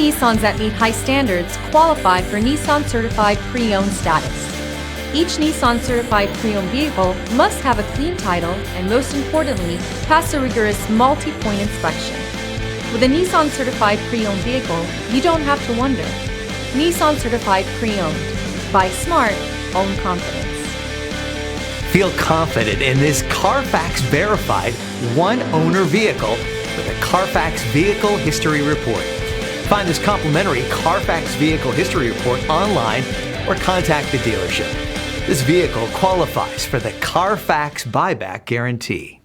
Nissans that meet high standards qualify for Nissan Certified Pre-Owned status. Each Nissan Certified Pre-Owned vehicle must have a clean title and, most importantly, pass a rigorous multi-point inspection. With a Nissan Certified Pre-Owned vehicle, you don't have to wonder. Nissan Certified Pre-Owned. Buy smart, own confidence. Feel confident in this Carfax verified one owner vehicle with a Carfax Vehicle History Report. Find this complimentary Carfax Vehicle History Report online or contact the dealership. This vehicle qualifies for the Carfax buyback guarantee.